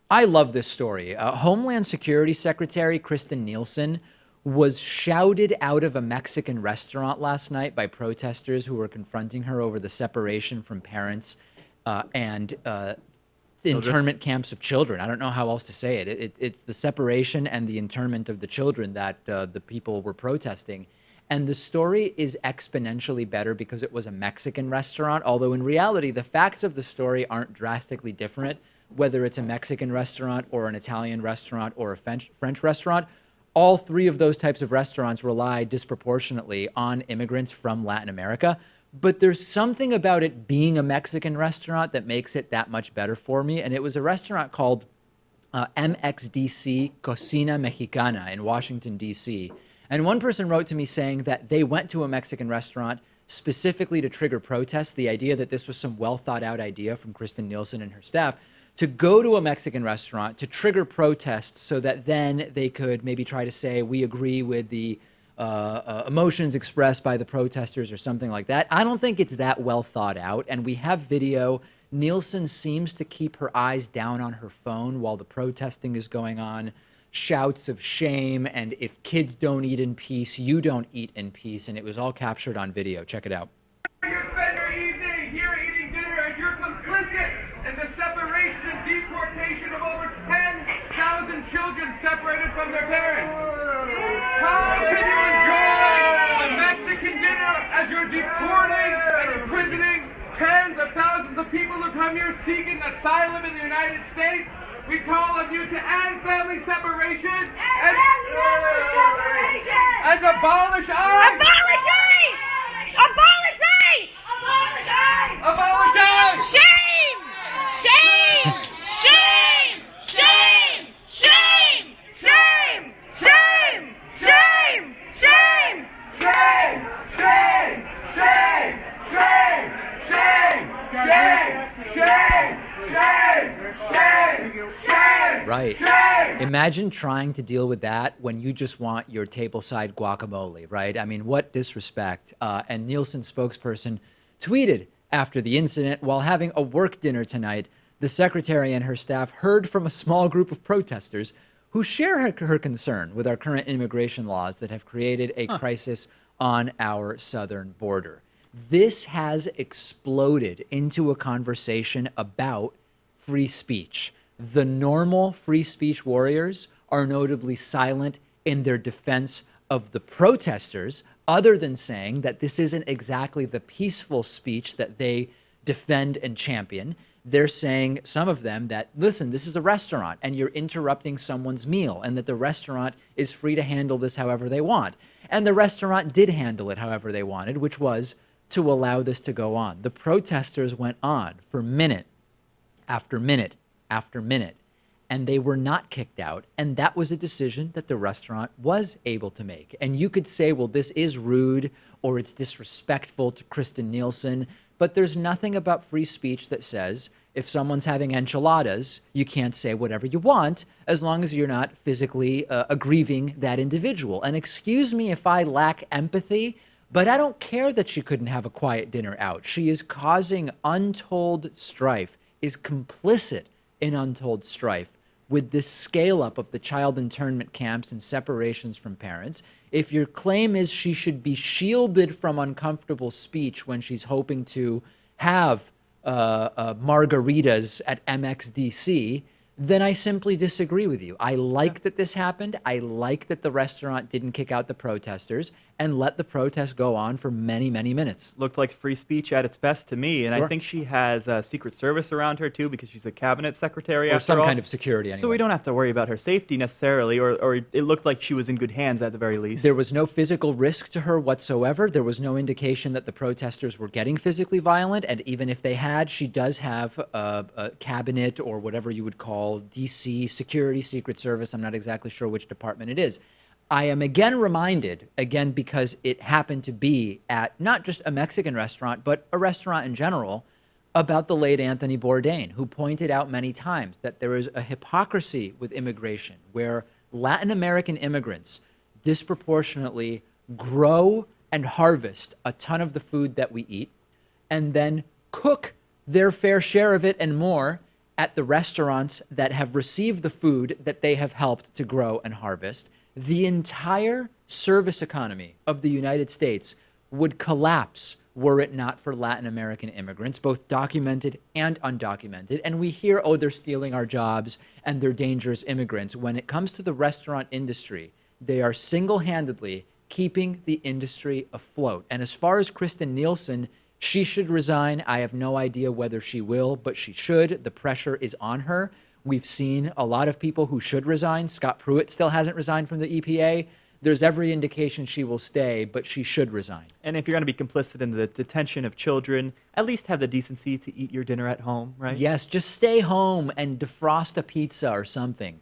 I love this story. Homeland Security Secretary Kristjen Nielsen was shouted out of a Mexican restaurant last night by protesters who were confronting her over the separation from parents and the internment camps of children. I don't know how else to say it. It's the separation and the internment of the children that the people were protesting. And the story is exponentially better because it was a Mexican restaurant, although in reality, the facts of the story aren't drastically different, whether it's a Mexican restaurant or an Italian restaurant or a French restaurant. All three of those types of restaurants rely disproportionately on immigrants from Latin America. But there's something about it being a Mexican restaurant that makes it that much better for me. And it was a restaurant called MXDC Cocina Mexicana in Washington, D.C. And one person wrote to me saying that they went to a Mexican restaurant specifically to trigger protests, the idea that this was some well thought out idea from Kristjen Nielsen and her staff, to go to a Mexican restaurant to trigger protests so that then they could maybe try to say, we agree with the emotions expressed by the protesters or something like that. I don't think it's that well thought out. And we have video. Nielsen seems to keep her eyes down on her phone while the protesting is going on. Shouts of shame and if kids don't eat in peace, you don't eat in peace. And it was all captured on video. Check it out. You spend your evening here eating dinner and you're complicit in the separation and deportation of over 10,000 children separated from their parents. How can you enjoy a Mexican dinner as you're deporting and imprisoning tens of thousands of people who come here seeking asylum in the United States? We call on you to end family separation and abolish ICE! Abolish ICE! Abolish ICE! Abolish ICE! Abolish ICE! Shame! Shame! Shame! Shame! Shame! Shame! Shame! Shame! Shame! Shame! Shame! Shame! Shame! Shame! Shame! Shame! Shame! Shame! Right. Shame! Imagine trying to deal with that when you just want your tableside guacamole, right? I mean, what disrespect. And Nielsen's spokesperson tweeted after the incident, while having a work dinner tonight, the secretary and her staff heard from a small group of protesters who share her concern with our current immigration laws that have created a crisis on our southern border. This has exploded into a conversation about free speech. The normal free speech warriors are notably silent in their defense of the protesters, other than saying that this isn't exactly the peaceful speech that they defend and champion. They're saying, some of them, that, listen, this is a restaurant and you're interrupting someone's meal and that the restaurant is free to handle this however they want. And the restaurant did handle it however they wanted, which was to allow this to go on. The protesters went on for minute after minute after minute, and they were not kicked out. And that was a decision that the restaurant was able to make. And you could say, well, this is rude or it's disrespectful to Kristjen Nielsen, but there's nothing about free speech that says if someone's having enchiladas, you can't say whatever you want as long as you're not physically aggrieving that individual. And excuse me if I lack empathy, but I don't care that she couldn't have a quiet dinner out. She is causing untold strife, is complicit in untold strife with this scale up of the child internment camps and separations from parents. If your claim is she should be shielded from uncomfortable speech when she's hoping to have margaritas at MXDC, then I simply disagree with you. I like that this happened. I like that the restaurant didn't kick out the protesters and let the protest go on for many, many minutes. Looked like free speech at its best to me. And Sure. I think she has Secret Service around her, too, because she's a cabinet secretary Or after some all. kind of security anyway. So we don't have to worry about her safety necessarily, or it looked like she was in good hands at the very least. There was no physical risk to her whatsoever. There was no indication that the protesters were getting physically violent. And even if they had, she does have a cabinet or whatever you would call DC security, Secret Service. I'm not exactly sure which department it is. I am again reminded, again, because it happened to be at not just a Mexican restaurant, but a restaurant in general, about the late Anthony Bourdain, who pointed out many times that there is a hypocrisy with immigration where Latin American immigrants disproportionately grow and harvest a ton of the food that we eat and then cook their fair share of it and more at the restaurants that have received the food that they have helped to grow and harvest, the entire service economy of the United States would collapse were it not for Latin American immigrants, both documented and undocumented. And we hear, oh, they're stealing our jobs and they're dangerous immigrants. When it comes to the restaurant industry, they are single-handedly keeping the industry afloat. And as far as Kristjen Nielsen, she should resign. I have no idea whether she will, but she should. The pressure is on her. We've seen a lot of people who should resign. Scott Pruitt still hasn't resigned from the EPA. There's every indication she will stay, but she should resign. And if you're going to be complicit in the detention of children, at least have the decency to eat your dinner at home, right? Yes, just stay home and defrost a pizza or something.